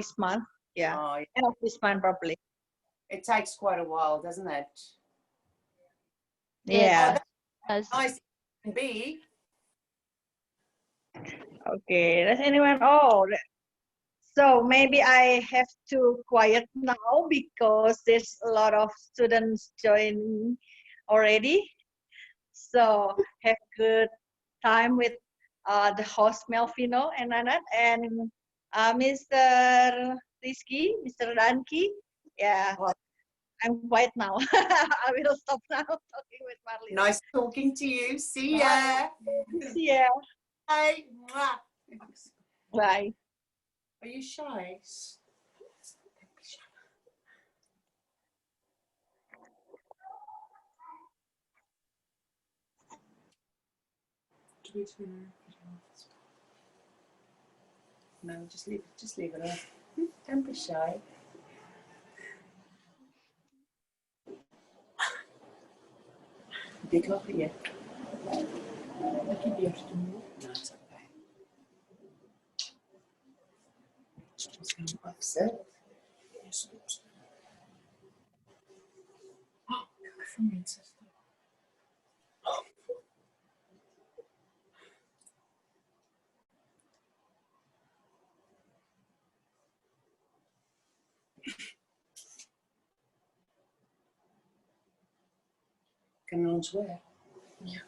this month. Yeah, Oh, end of this month probably. it takes quite a while, doesn't it? Yeah. Oh, that's nice. It can be. Okay. Does anyone? Oh, so maybe I have to quiet now because there's a lot of students joining already. So have good time with the host Melvino and Anat and Mr. Rizky, Mr. Danki. Yeah, Oh, I'm quiet now. I will stop now talking with Marlene. nice talking to you. See ya. See ya. Bye. Bye. Are you shy? No, just leave it off. Don't be shy. Big up here. No, it's okay. Just going upset. Oh, from Princess. Kan ons weer? Ja.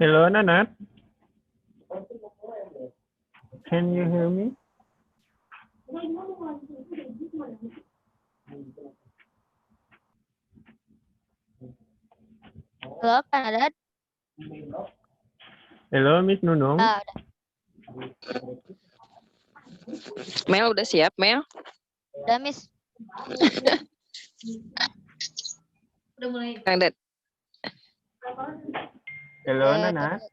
Hello, Nanat. Can you hear me? Halo, Kak Nadat. Hello, Miss Nunung. Udah. Mel udah siap, Mel? Udah, Miss. Udah mulai. Kang Ded. Hello, Nanat.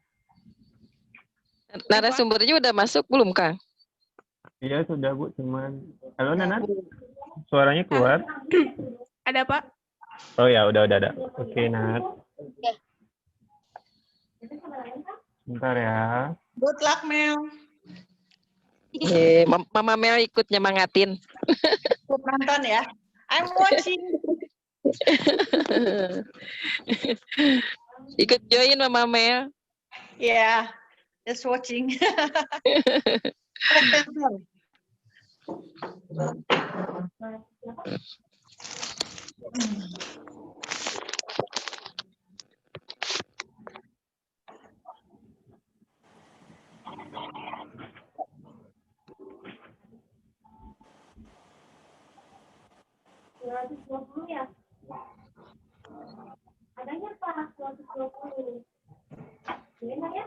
Narasumbernya udah masuk belum, Kang? Iya, sudah, Bu. Cuman... Halo, Nanat. Suaranya keluar. Ada, Pak. Oh ya, udah ada. Oke, Nat. Bentar ya. Good luck, Mel. Mama Mel ikut nyemangatin. Ikut nonton ya. I'm watching. Ikut join Mama Mel. Yeah, just watching. ya? Adanya Pak 220. Enak ya?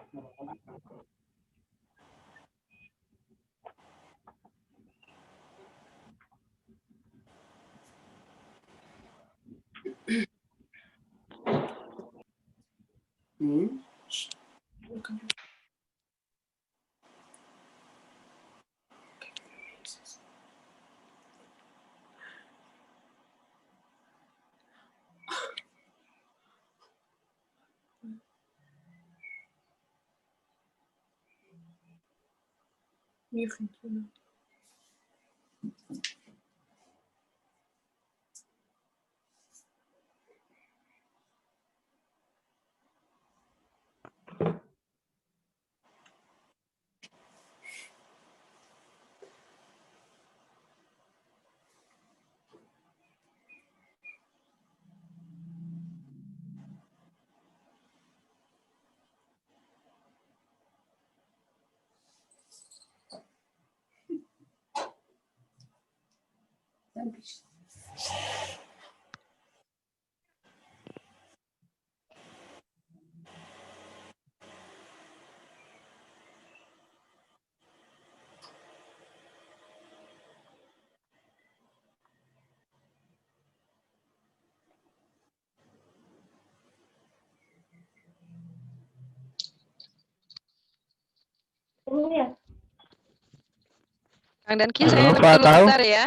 Kang Danki, Halo, saya live Pak, dulu tahu? bentar ya.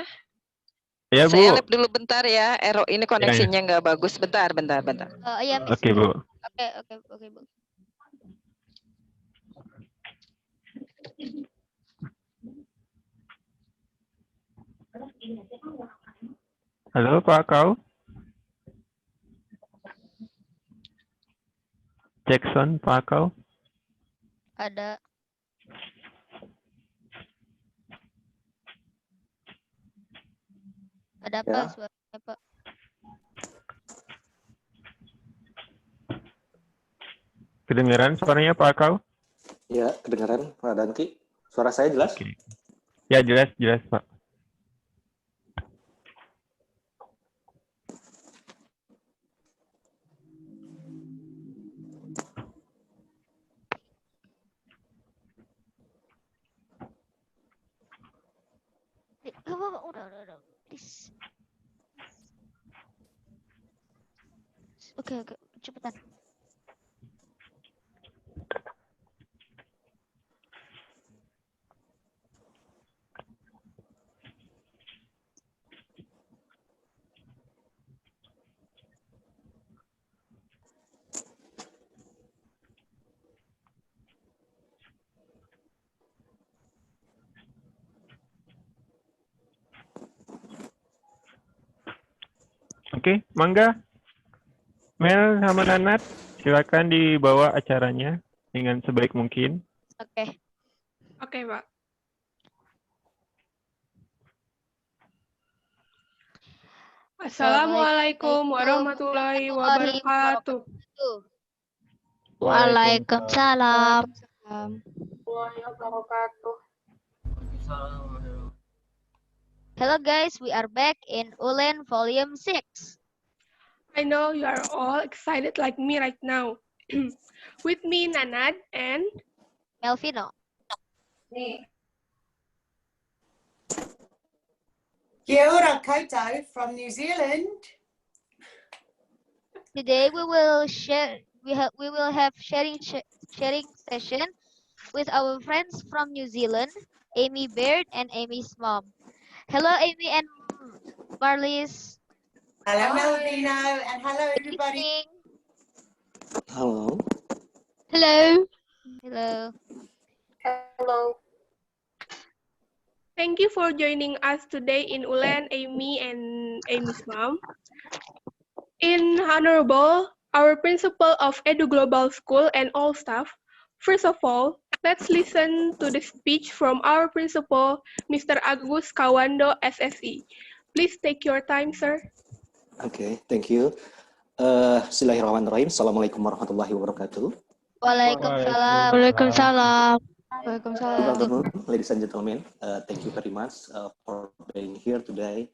Ya, Bu. Saya live dulu bentar ya. Ini koneksinya nggak bagus. Bentar. Oh iya, Miss. Oke, Bu. Oke, Bu. Halo, Pak Kau. Jackson, Pak Kau. Ada. Ada apa Ya. suaranya, Pak? Kedengaran suaranya Pak Kau? Ya, kedengaran Pak Danki. Suara saya jelas? Oke. Ya, jelas, Pak. Udah. Please. Oke, cepetan. Oke, mangga. Mel sama Nanat, silakan dibawa acaranya dengan sebaik mungkin. Oke. Oke, Pak. Assalamualaikum warahmatullahi wabarakatuh. Waalaikumsalam. Hello guys, we are back in Ulen Volume 6. I know you are all excited like me right now. With me, Nanad, and Melvino. Kia ora koutou from New Zealand. Today we will have sharing session with our friends from New Zealand, Amy Baird and Amy's mom. Hello Amy and Marlies. Hello, Hi. Melvino, and hello, Good everybody. evening. Hello. Hello. Hello. thank you for joining us today in Ulen, Amy and Amy's mom. In Honorable, our principal of Edu Global School and all staff, first of all, let's listen to the speech from our principal, Mr. Agus Kawando, SSE. Please take your time, sir. Okay, thank you. Bismillahirrahmanirrahim. Assalamualaikum warahmatullahi wabarakatuh. Waalaikumsalam. Waalaikumsalam. Good afternoon, ladies and gentlemen. Thank you very much for being here today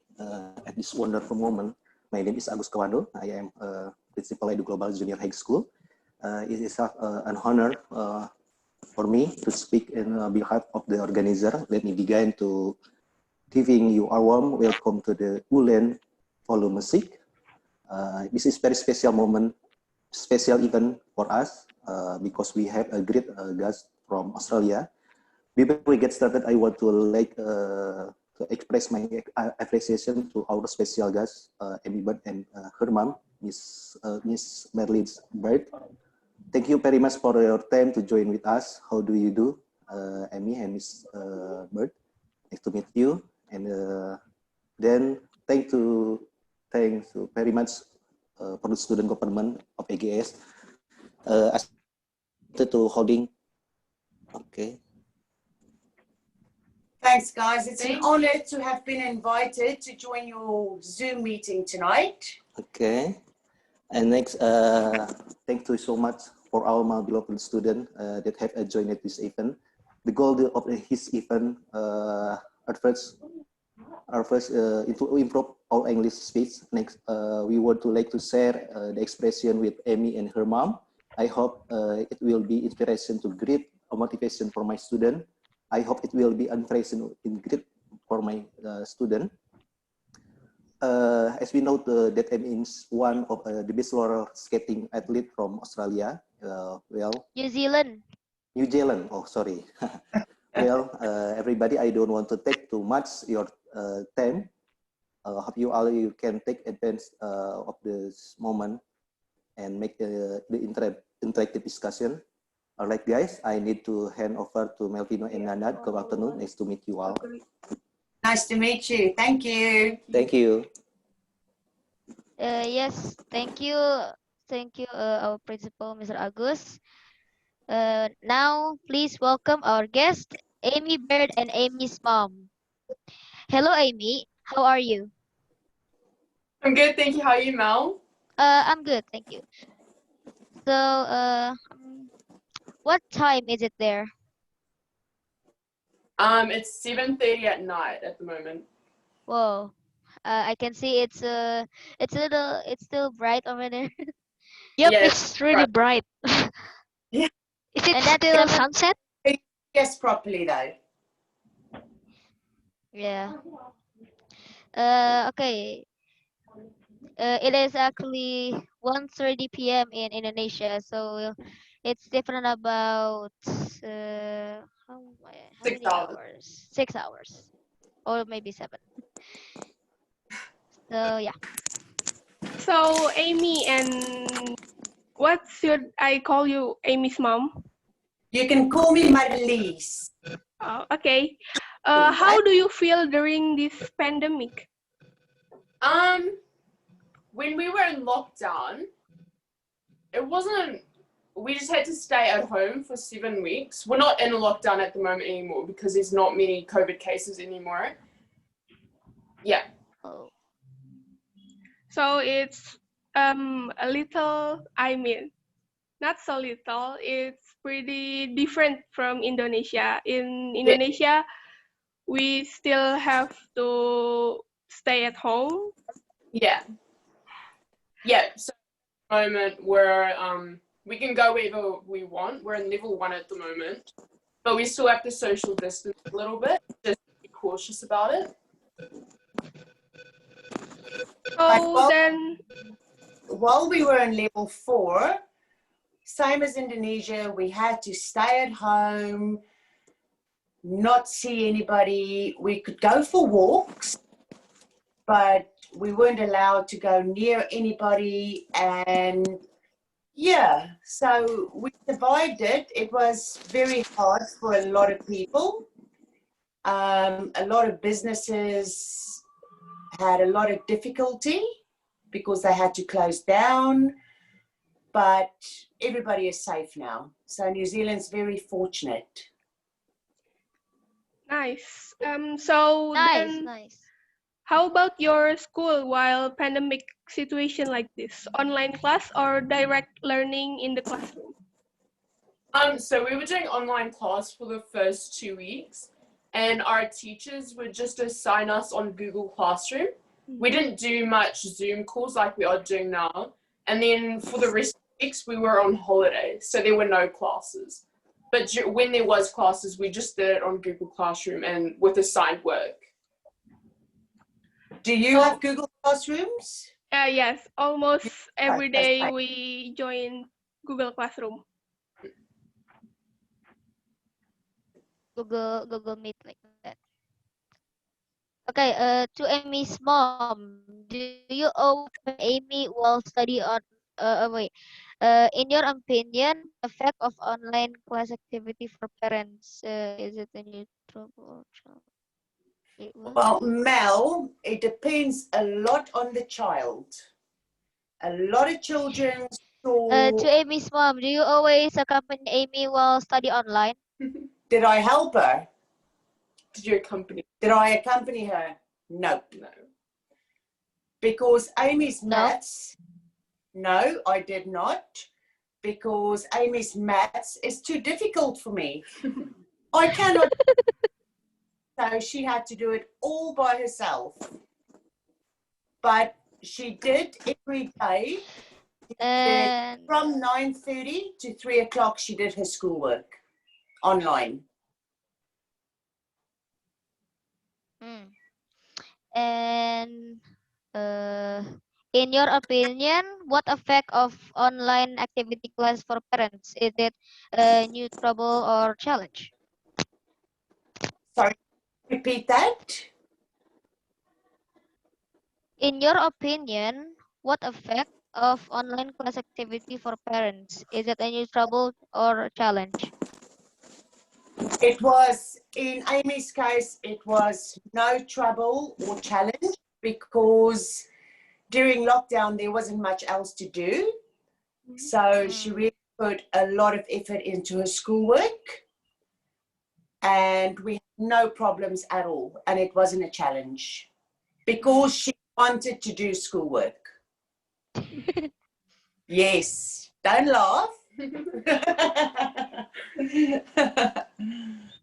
at this wonderful moment. My name is Agus Kawando. I am Principal Edu Global Junior High School. It is an honor for me to speak in behalf of the organizer. Let me begin to giving you a warm welcome to the Ulen Volume 6. This is very special moment, special event for us because we have a great guest from Australia. Before we get started, I want to to express my appreciation to our special guest, Amy Baird and her mom, Miss Marlies Baird. Thank you very much for your time to join with us. How do you do, Amy and Miss Baird? Nice to meet you. And then thanks very much for the student government of AGS to holding. Okay. Thanks, guys. It's an honor to have been invited to join your Zoom meeting tonight. Okay. And next, thank you so much for our beloved student that have joined this event. The goal of his event at first to improve our English speech. Next, we want to share the expression with Amy and her mom. I hope it will be inspiration to grip or motivation for my student. I hope it will be impression in grip for my student. As we know, that Amy is one of the best roller skating athlete from Australia. New Zealand. New Zealand. Oh, sorry. Well, everybody, I don't want to take too much your time. Hope you can take advantage of this moment and make the interactive discussion. All right, guys, I need to hand over to Melvino and Nanad. Good afternoon. Nice to meet you all. Nice to meet you. Thank you. Thank you. Yes, thank you. Thank you, our principal, Mr. Agus. Now, please welcome our guest, Amy Baird and Amy's mom. Hello, Amy. How are you? I'm good, thank you. How are you, Mel? I'm good, thank you. So, what time is it there? It's 7:30 at night at the moment. Whoa, I can see it's still bright over there. Yep, Yeah, it's really bright. Yeah. Is it And that's still 7 sunset? Yes, properly though. Yeah. Okay. It is actually 1:30 p.m. in Indonesia, so it's different about how many 6 hours. hours? 6 hours, or maybe 7. So yeah. So, Amy, and what should I call you, Amy's mom? You can call me Marlies. Okay. How do you feel during this pandemic? When we were in lockdown, we just had to stay at home for 7 weeks. We're not in a lockdown at the moment anymore because there's not many COVID cases anymore. Yeah. Oh. So it's a little, I mean, not so little, it's pretty different from Indonesia. In Indonesia, we still have to stay at home. Yeah. Yeah. So at the moment we can go wherever we want. We're in level 1 at the moment, but we still have to social distance a little bit. Just be cautious about it. So then, While we were in level 4, same as Indonesia, we had to stay at home, not see anybody. We could go for walks, but we weren't allowed to go near anybody. And yeah, so we survived it. It was very hard for a lot of people. A lot of businesses had a lot of difficulty because they had to close down, but everybody is safe now. So New Zealand's very fortunate. nice. So then, Nice. how about your school while pandemic situation like this? Online class or direct learning in the classroom? So we were doing online class for the first 2 weeks, and our teachers would just assign us on Google Classroom. We didn't do much Zoom calls like we are doing now. And then for the rest of the weeks, we were on holiday, so there were no classes. But when there was classes, we just did it on Google Classroom and with assigned work. Do you have Google Classrooms? Yes, almost every that's day fine. we join Google Classroom. Google Meet like that. Okay, to Amy's mom, do you open Amy while study on in your opinion, effect of online class activity for parents, is it a neutral or child? It will. Well, Mel, it depends a lot on the child. A lot of children saw. To Amy's mom, do you always accompany Amy while study online? Did I help her? Did you accompany? Did I accompany her? No. No. Because Amy's No. maths, no, I did not. Because Amy's maths is too difficult for me. I cannot. So she had to do it all by herself. But she did every day. And From 9:30 to 3 o'clock, she did her schoolwork online. And in your opinion, what effect of online activity class for parents? Is it neutral or challenge? Sorry, repeat that. In your opinion, what effect of online class activity for parents? Is it a neutral or challenge? It was, in Amy's case, it was no trouble or challenge because during lockdown there wasn't much else to do. So she really put a lot of effort into her schoolwork and we had no problems at all. And it wasn't a challenge because she wanted to do schoolwork. Yes, don't laugh.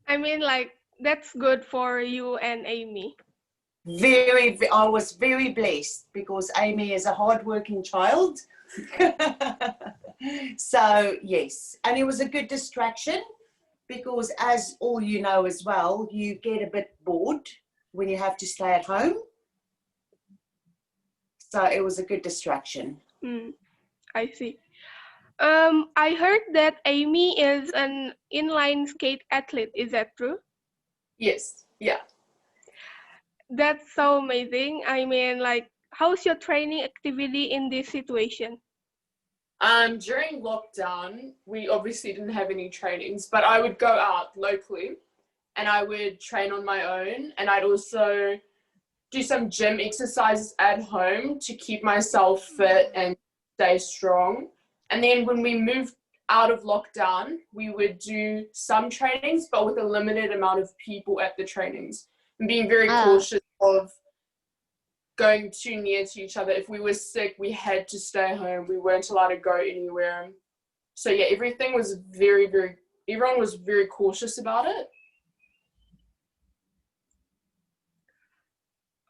I mean, like, that's good for you and Amy. I was very blessed because Amy is a hardworking child. So yes, and it was a good distraction because, as all you know as well, you get a bit bored when you have to stay at home. So it was a good distraction. I see. I heard that Amy is an inline skate athlete. Is that true? Yes. Yeah. That's so amazing. I mean, like, how's your training activity in this situation? During lockdown, we obviously didn't have any trainings, but I would go out locally and I would train on my own, and I'd also do some gym exercises at home to keep myself fit and stay strong. And then when we moved out of lockdown, we would do some trainings, but with a limited amount of people at the trainings, and being very cautious of going too near to each other. If we were sick, we had to stay home. We weren't allowed to go anywhere. So yeah, everything was everyone was very cautious about it.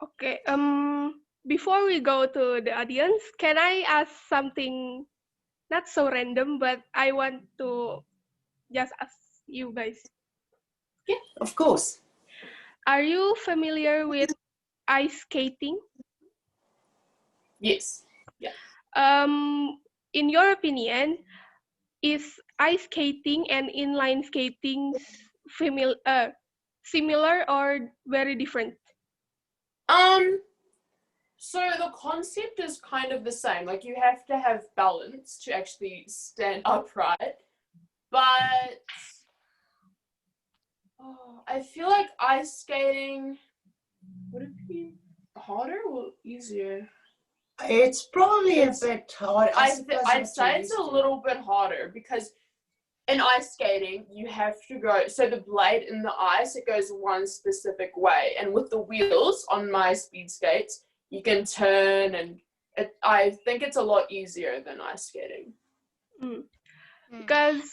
Okay. Before we go to the audience, can I ask something not so random, but I want to just ask you guys. Of course. Are you familiar with ice skating? Yes. Yeah. In your opinion, is ice skating and inline skating similar or very different? So the concept is kind of the same. Like you have to have balance to actually stand upright. But I feel like ice skating would it be harder or easier? It's probably a bit hard. I'd say it's a little bit harder because in ice skating, you have to go, so the blade in the ice, it goes one specific way. And with the wheels on my speed skates, you can turn and I think it's a lot easier than ice skating. Because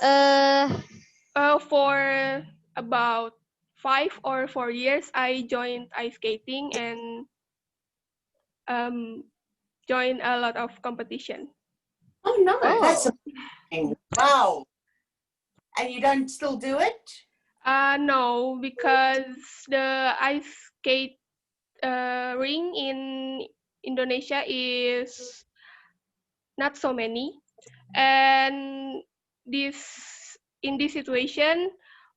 for about 5 or 4 years, I joined ice skating and joined a lot of competition. Oh, nice. Oh. That's amazing. Wow. And you don't still do it? No, because the ice skate ring in Indonesia is not so many. And in this situation,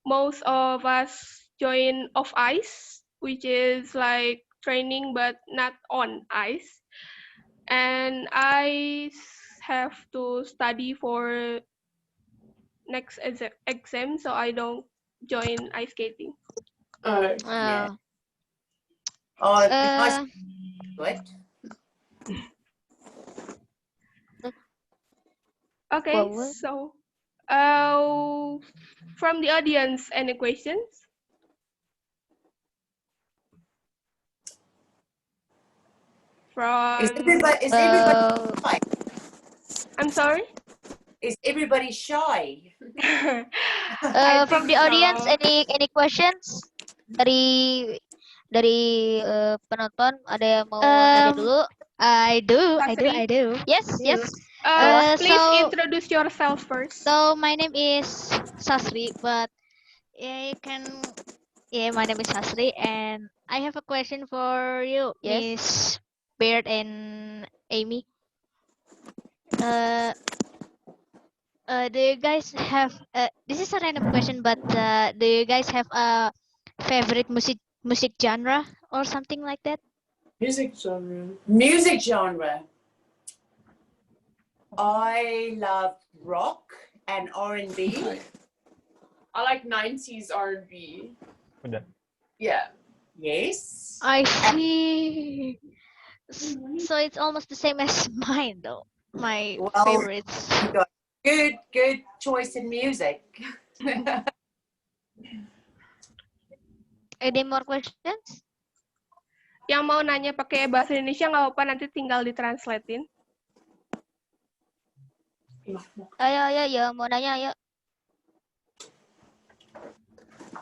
most of us join off ice, which is like training but not on ice. And I have to study for next exam, so I don't join ice skating. Yeah. Oh, nice. What? Okay, so from the audience, any questions? Is everybody shy? I'm sorry? Is everybody shy? From the audience, any questions dari penonton? Ada yang mau nanya dulu? I do. Yes. Please introduce yourself first. So my name is Sasri, but yeah, my name is Sasri, and I have a question for you, Miss Baird and Amy. Do you guys have this is a random question, but do you guys have a favorite music genre or something like that? Music genre. I love rock and R&B. I like 90s R&B. Yeah. Yes. I see. So it's almost the same as mine, though. My favorites. You got good choice in music. Any more questions? Yang mau nanya pakai bahasa Indonesia nggak apa-apa, nanti tinggal ditranslatein. Ayo, mau nanya, ayo.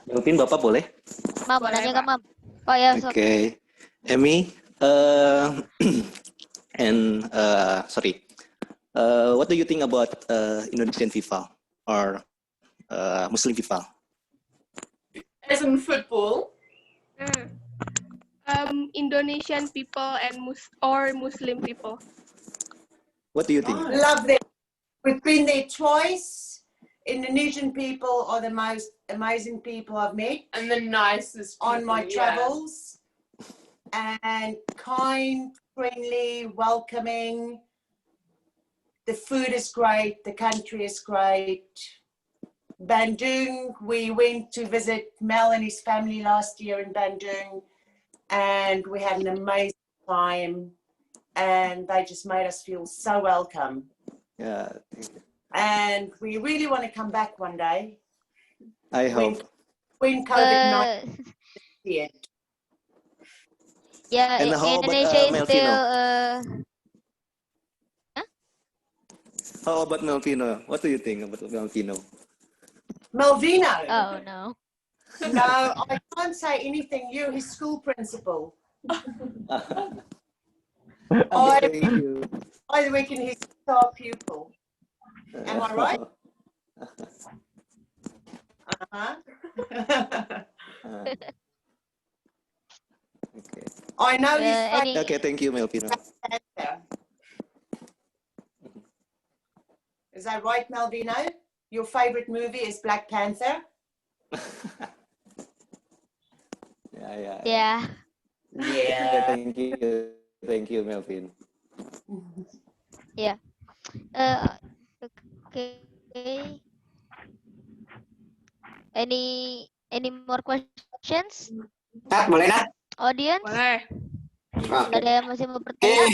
Jawabin Bapak boleh? Mam, mau nanya nggak, Mam? Oh ya, Okay. Amy, and sorry. What do you think about Indonesian FIFA or Muslim FIFA? As in football? Indonesian people and Muslim people. What do you think? Love them. We've been there twice. Indonesian people are the most amazing people I've met. And the nicest people, on my travels. And kind, friendly, welcoming. The food is great. The country is great. Bandung, we went to visit Mel and his family last year in Bandung. And we had an amazing time. And they just made us feel so welcome. Yeah, thank you. And we really want to come back one day. I hope. When COVID-19 hit. Yeah, And how about Indonesia is still Melvino? How about Melvino? What do you think about Melvino? Malvino. oh no. No, I can't say anything. You're his school principal. Thank you. I reckon he's a star pupil. Am I right? Uh-huh. Okay. I know his Any Okay, thank you, Melvino. favorite. Is that right, Malvino? Your favorite movie is Black Panther? Yeah. yeah. Yeah. Thank you, Melvin. Yeah. Okay. Any more questions? Nat, boleh Nat? Audience? Boleh. Oke. Ada yang masih mau bertanya?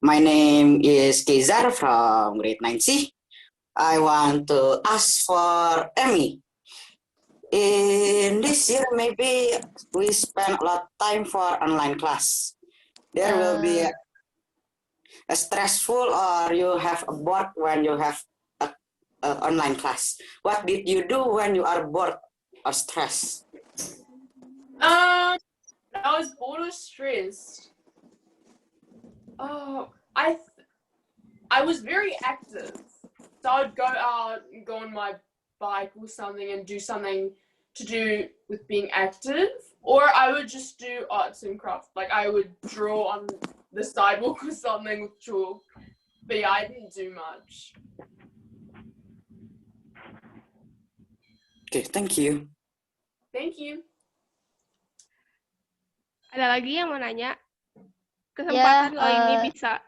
My name is Kezar from grade 9C. I want to ask for Emmy. In this year, maybe we spend a lot of time for online class. There will be a stressful or you have a bored when you have a online class. What did you do when you are bored or stressed? I was bored or stressed. Oh, I was very active. So I would go out and go on my bike or something and do something to do with being active. Or I would just do arts and crafts. Like I would draw on the sidewalk or something with chalk. But yeah, I didn't do much. Okay, thank you. Thank you. Ada lagi yang mau nanya? Kesempatan lo ini bisa.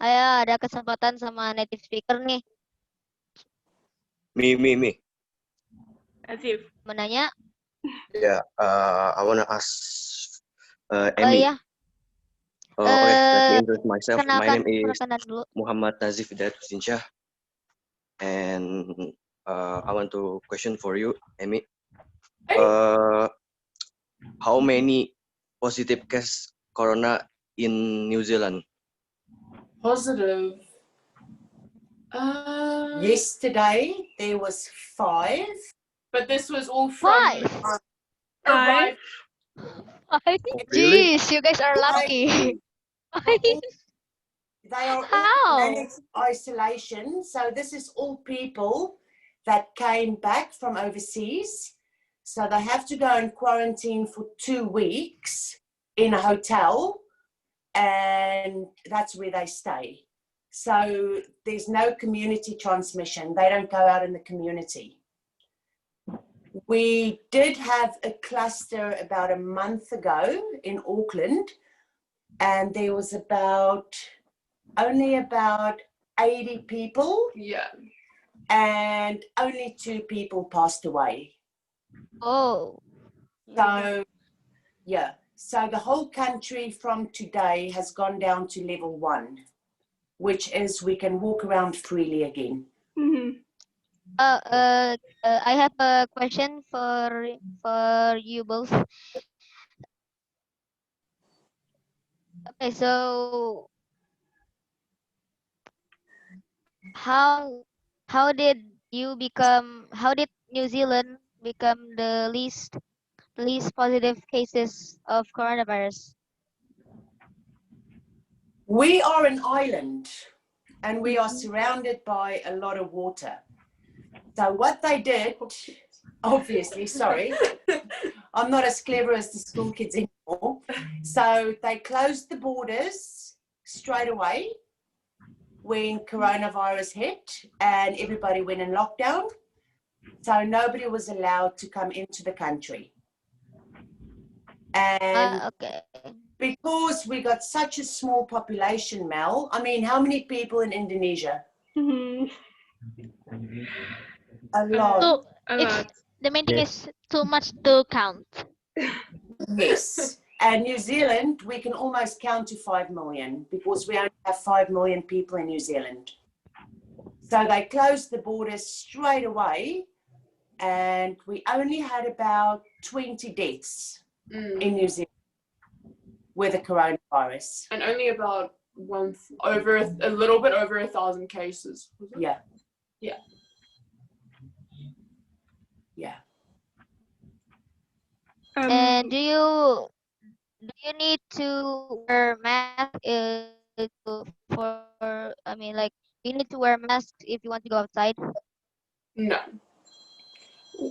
Ayo, ada kesempatan sama native speaker nih. Me. Azif. Menanya? Yeah, I wanna ask Oh Emmy. iya. Okay, let me introduce myself. My name is Perkenalan dulu. Muhammad Nazif Hidayat Husinsyah. And I want to question for you, Emmy. How many positive case corona in New Zealand? Positive. Yesterday there was 5. But this was all from 5. arrived. Really? Jeez, you guys are lucky. They are all How? managed isolation. So this is all people that came back from overseas. So they have to go in quarantine for 2 weeks in a hotel, and that's where they stay. So there's no community transmission. They don't go out in the community. We did have a cluster about a month ago in Auckland, and there was only about 80 people. Yeah. And only 2 people passed away. Oh. So, yeah. So the whole country from today has gone down to level 1, which is we can walk around freely again. I have a question for you both. Okay, so how did New Zealand become the least positive cases of coronavirus? We are an island and we are surrounded by a lot of water. So what they did, obviously, sorry, I'm not as clever as the school kids anymore. So they closed the borders straight away when coronavirus hit and everybody went in lockdown. So nobody was allowed to come into the country. And Okay. because we got such a small population, Mel, I mean, how many people in Indonesia? A lot. So the main thing is too much to count. Yes. And New Zealand, we can almost count to 5 million because we only have 5 million people in New Zealand. So they closed the borders straight away and we only had about 20 deaths in New Zealand with the coronavirus. And only about a little bit over 1,000 cases. Was it? Yeah. Yeah. Yeah. And do you need to wear mask like you need to wear masks if you want to go outside? No.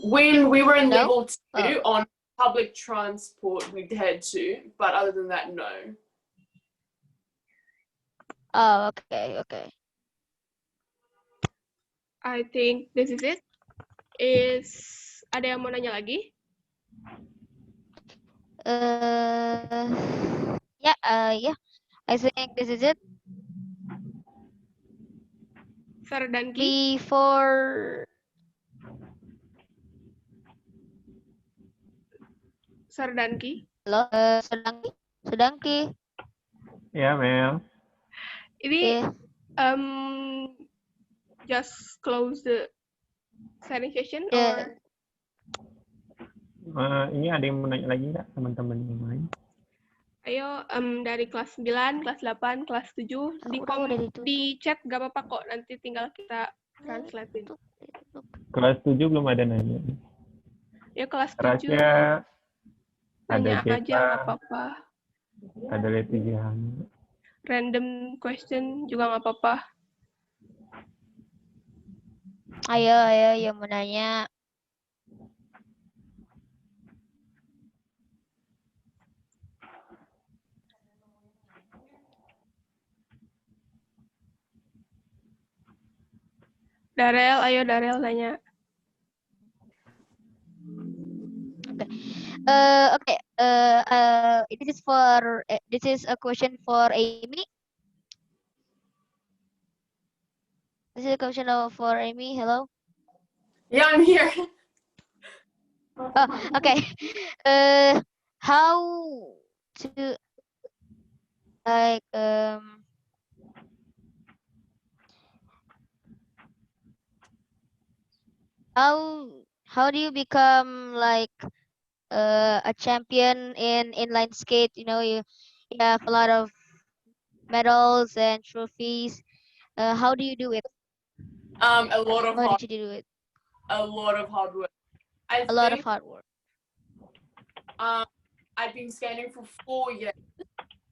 When we were in No? level 2 Oh. on public transport, we had to, but other than that, no. Oh, okay, okay. I think this is it. Ada yang mau nanya lagi? Yeah, I think this is it. Sardanki? Before Sardanki? Halo, Sardanki. Ya, Mel. Ini just close the sharing session or Ini ada yang mau nanya lagi nggak teman-teman yang lain? ayo dari kelas 9, kelas 8, kelas 7 di chat gak apa-apa kok, nanti tinggal kita translatein. Kelas 7 belum ada nanya. Ya kelas 7 Rasya, ada nanya aja Jeta, nggak apa-apa. ada Letizian. Random question juga nggak apa-apa. Ayo, yang mau nanya. Darel, ayo Darel nanya. Okay. This is a question for Amy. This is a question for Amy. Hello. Yeah, I'm here. Oh, okay. How to like how do you become like a champion in inline skate? You know, you have a lot of medals and trophies. How do you do it? A lot of How did you do it? A lot of hard work. A lot of hard work. I've been skating for 4 years,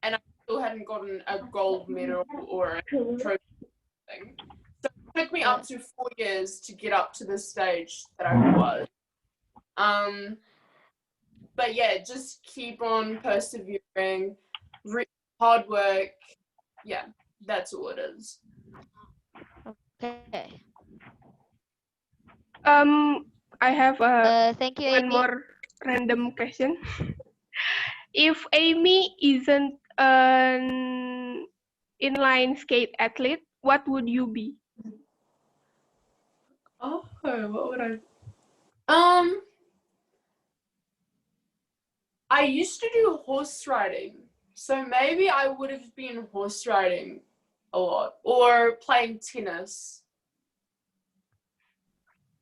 and I still hadn't gotten a gold medal or a trophy. So it took me up to 4 years to get up to the stage that I was. But yeah, just keep on persevering, hard work. Yeah, that's all it is. Okay. I have thank you, one Amy. more random question. If Amy isn't an inline skate athlete, what would you be? Oh, what would I? I used to do horse riding, so maybe I would have been horse riding a lot, or playing tennis.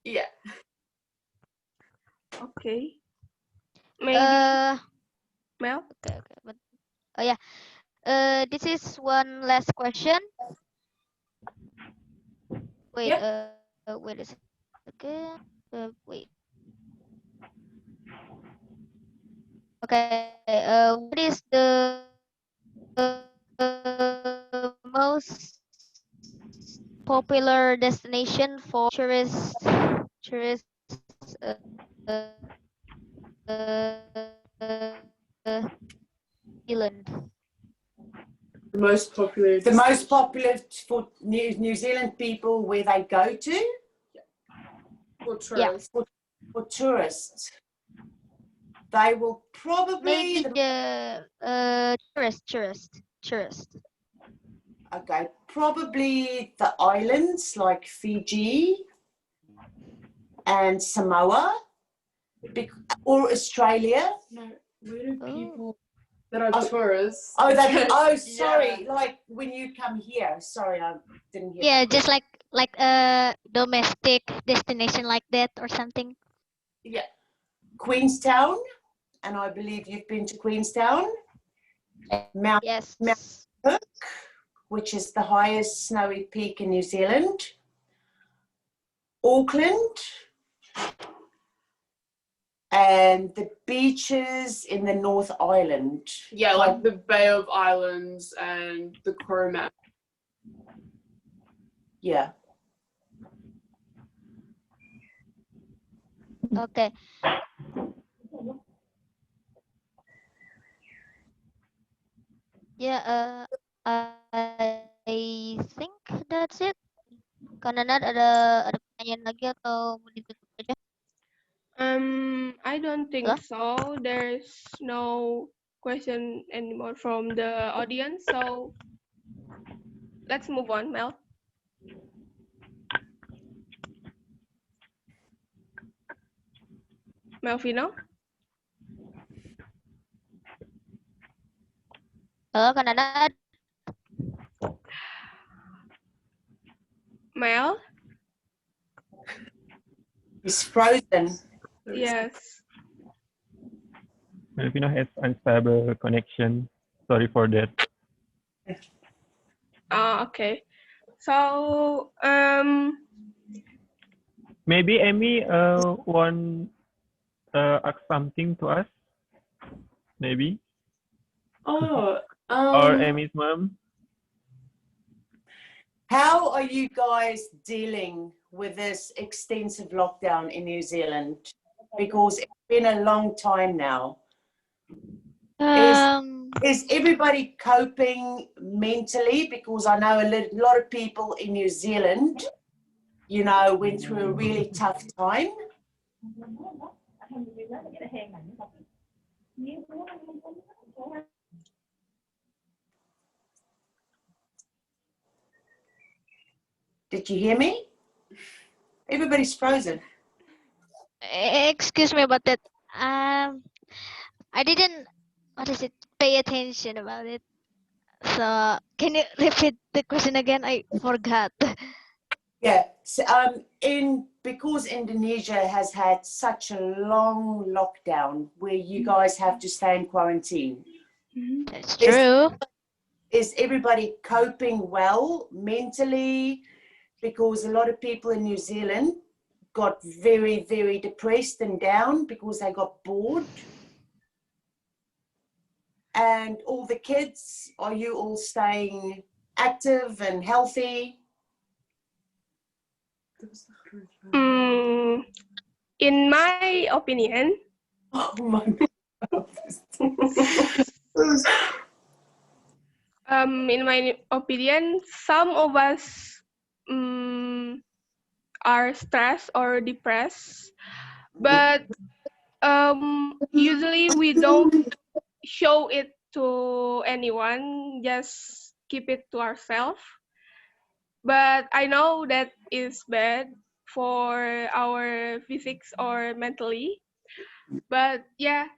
Yeah. Okay. Maybe Mel? Okay. But oh yeah. This is one last question. Wait, wait a second. Wait. Okay. What is the most popular destination for tourists? Zealand. The most popular for New Zealand people where they go to? For tourists. Yeah. For tourists. They will probably maybe the tourist. Okay, probably the islands like Fiji and Samoa or Australia. No, where do people that are tourists? Sorry, Yeah. like when you come here. Sorry, I didn't hear. Yeah, just like a domestic destination like that or something. Yeah, Queenstown and I believe you've been to Queenstown. Mount Cook, which is the highest snowy peak in New Zealand. Auckland, and the beaches in the North Island. Yeah, like the Bay of Islands and the Coromant. Yeah. Okay. Yeah, I think that's it. Kananat, ada pertanyaan lagi atau mau ditutup aja? I don't think so. There's no question anymore from the audience, so let's move on, Mel. Melvino? Halo, Kananat. Mel? It's frozen. Yes. Melvino has unstable connection. Sorry for that. Okay. So, Maybe Amy want ask something to us. Maybe. Oh. Or Amy's mom. How are you guys dealing with this extensive lockdown in New Zealand? Because it's been a long time now. Is everybody coping mentally? Because I know a lot of people in New Zealand, you know, went through a really tough time. Did you hear me? Everybody's frozen. Excuse me about that. I didn't, pay attention about it. So can you repeat the question again? I forgot. Yeah, so, because Indonesia has had such a long lockdown where you guys have to stay in quarantine. That's true. Is everybody coping well mentally? Because a lot of people in New Zealand got very, very depressed and down because they got bored. And all the kids, are you all staying active and healthy? In my opinion, in my opinion, some of us are stressed or depressed, but usually we don't show it to anyone, just keep it to ourselves. But I know that is bad for our physics or mentally. But yeah,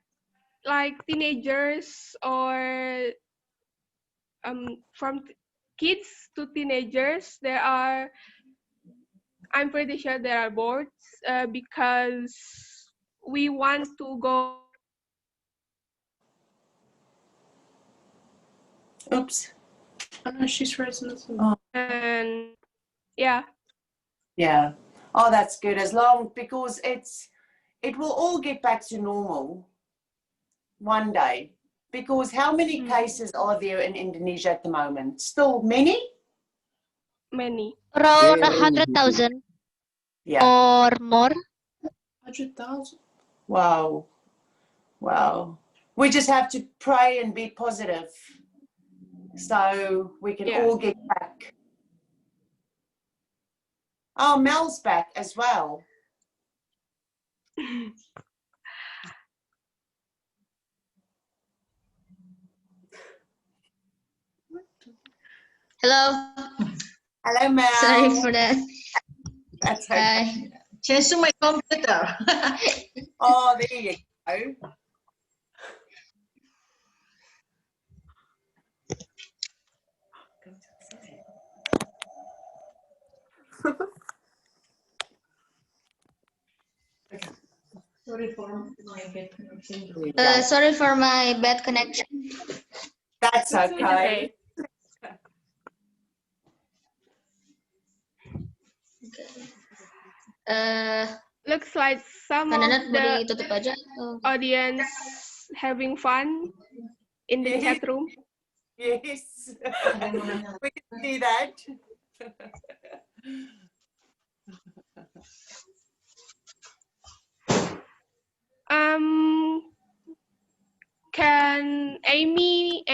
like teenagers or from kids to teenagers, I'm pretty sure there are boards because we want to go. Oops. Oh no, she's frozen as well. And yeah. Yeah. Oh, that's good. As long, because it will all get back to normal one day. Because how many cases are there in Indonesia at the moment? Still many? Many. Around 100,000. Yeah. Or more. 100,000. Wow. Wow. We just have to pray and be positive so we can all get back. Oh, Mel's back as well. Hello. Hello, Mel. Sorry for that. That's okay. Change to my computer. Oh, there you go. Sorry for my bad connection. Sorry for my bad connection. That's okay. Looks like some of Kananat boleh the tutup aja. audience having fun in the chat room. Yes. We can see that. Can Amy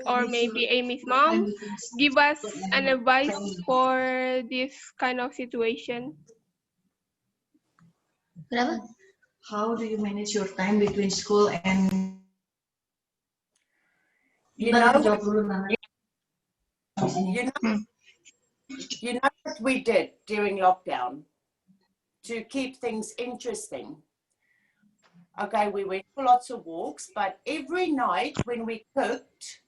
or maybe Amy's mom give us an advice for this kind of situation? How do you manage your time between school and You know what we did during lockdown to keep things interesting? Okay, we went for lots of walks, but every night when we cooked,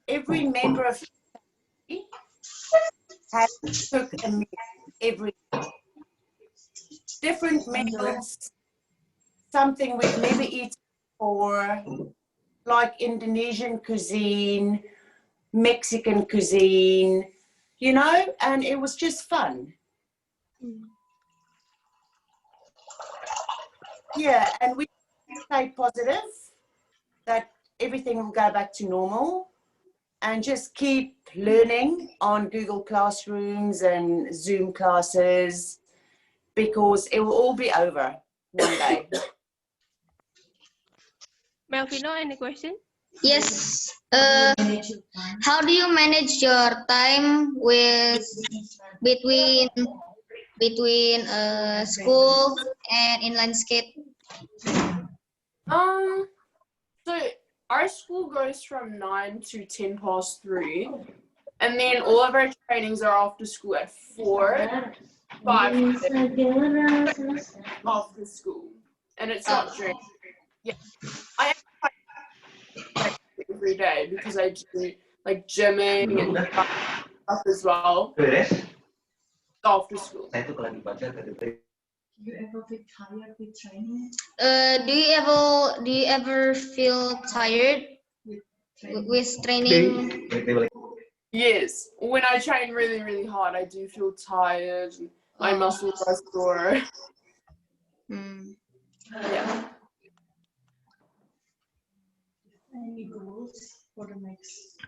every member of the family had to cook a meal every day. Different meals, something we've never eaten before, like Indonesian cuisine, Mexican cuisine, you know, and it was just fun. Yeah, and we stay positive that everything will go back to normal and just keep learning on Google Classrooms and Zoom classes because it will all be over one day. Melvino, any question? Yes. How do you manage your time with between school and inline skate? So our school goes from 9 to 10 past 3, and then all of our trainings are after school at 4, 5 after school, and it's not during. Yeah, I like every day because I do like gymming and stuff as well after school. you ever feel tired with training? Do you ever feel tired with training? Yes, when I train really, really hard, I do feel tired. And my muscles are sore. Yeah. Any goals for the next?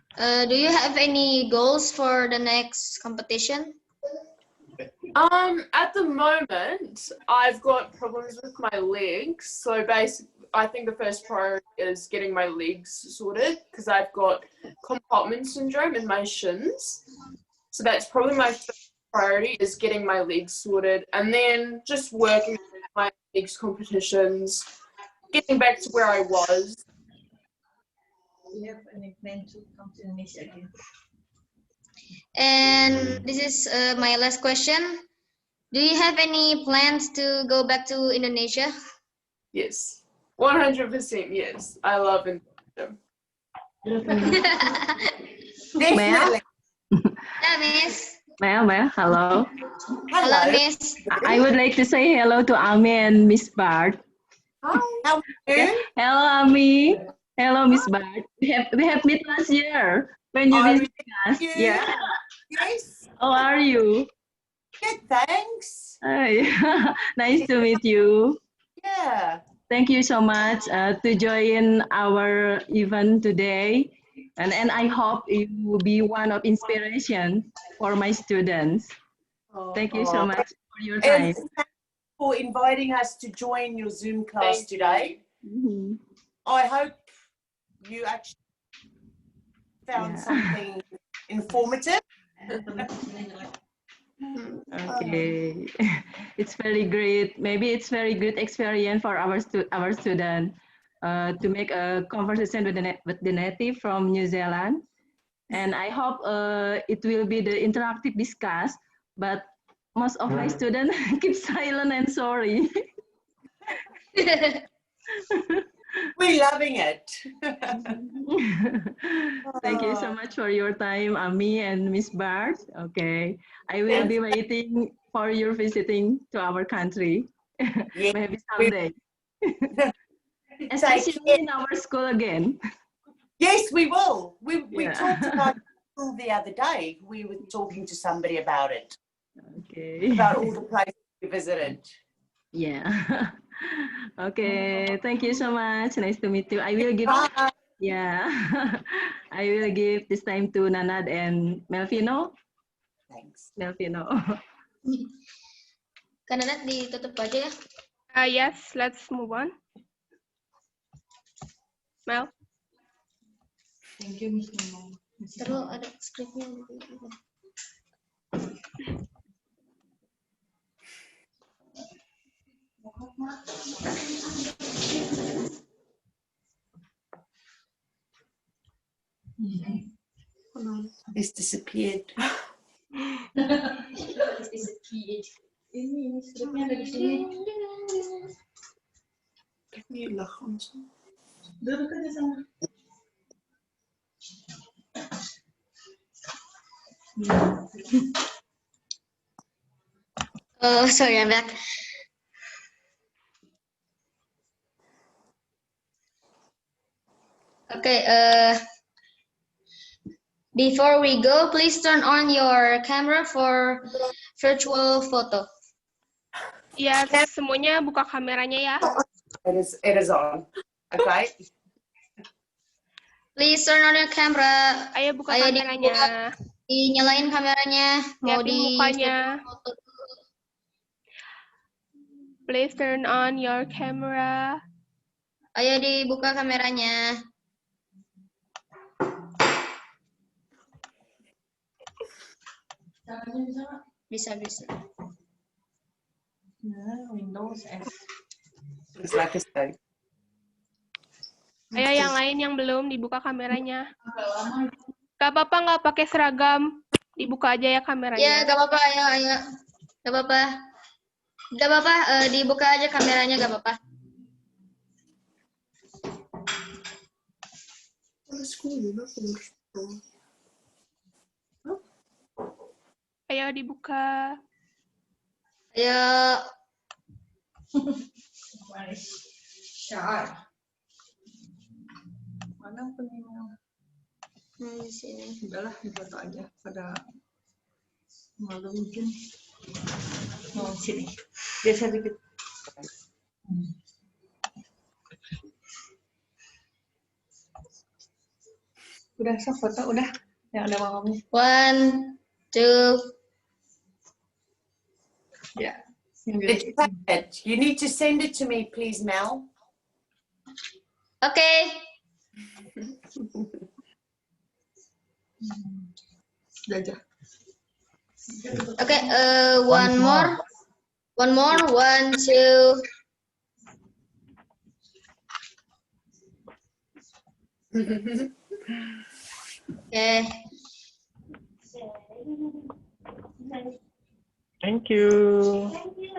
Do you have any goals for the next competition? At the moment, I've got problems with my legs. So basically, I think the first priority is getting my legs sorted because I've got compartment syndrome in my shins. So that's probably my first priority is getting my legs sorted, and then just working on my legs competitions, getting back to where I was. Do you have any plan to come to Indonesia again? And this is my last question. Do you have any plans to go back to Indonesia? Yes, 100% yes. I love Indonesia. Definitely. Hello, Miss. Mel, hello. Hello, Miss. I would like to say hello to Ami and Miss Bart. Hi. How are you? Hello, Ami. Hello, Miss Bart. We have met last year when you visited us. Yeah. Yes. How are you? Good, thanks. Hi. Nice to meet you. Yeah. Thank you so much to join our event today. And I hope you will be one of inspiration for my students. Thank you so much for your time. And thank you for inviting us to join your Zoom class today. I hope you actually found something informative. Okay, it's very great. Maybe it's very good experience for our student to make a conversation with the native from New Zealand, and I hope it will be the interactive discuss. But most of my students keep silent and sorry. We're loving it. Thank you so much for your time, Ami and Miss Bart. Okay, I will be waiting for your visiting to our country. Maybe someday. Especially in our school again. Yes, we will. We Yeah. talked about school the other day. We were talking to somebody about it. Okay. About all the places we visited. Yeah. Okay. Thank you so much. Nice to meet you. I will give. Bye. Yeah. I will give this time to Nanad and Melvino. Thanks. Melvino. Kan Nanad ditutup aja ya. Yes, let's move on. Mel. Thank you, Miss Mama. Terus ada skripnya. This disappeared. Ini skripnya ada di sini. Duduk aja sana. Oh, sorry, I'm back. Okay, before we go, please turn on your camera for virtual photo. Ya, semuanya buka kameranya ya. It is on. Okay. Please turn on your camera. Ayo buka Ayo kameranya. Dinyalain kameranya. Mau Liatin di mukanya. foto dulu. Please turn on your camera. Ayo dibuka kameranya. Caranya bisa nggak? Bisa. Nah, Windows S. It's like a state. Ayo yang lain yang belum dibuka kameranya. Agak lama. Gak apa-apa nggak pakai seragam. Dibuka aja ya kameranya. Ya, gak apa-apa, ayo. Gak apa-apa. Gak apa-apa, dibuka aja kameranya, gak apa-apa. Ayo dibuka. Ayo. Syar. Mana penimang? Di sini. Udahlah, difoto aja pada malu mungkin. Oh, sini. Biasa dikit. Udah, so foto udah. Yang ada mamanya. 1, 2. Ya. It's perfect. You need to send it to me, please, Mel. Okay. Sudah aja. Okay, one more. 1, 2. Okay. Thank you.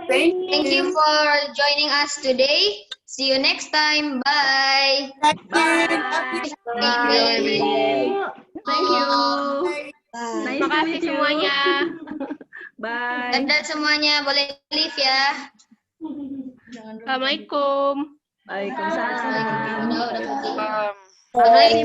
Thank you for joining us today. See you next time. Bye. Bye. Thank you. Nice Terima to kasih meet you. semuanya. Bye. Dadah semuanya, boleh leave ya. Assalamualaikum. Waalaikumsalam. Udah ganti. Um, Bye.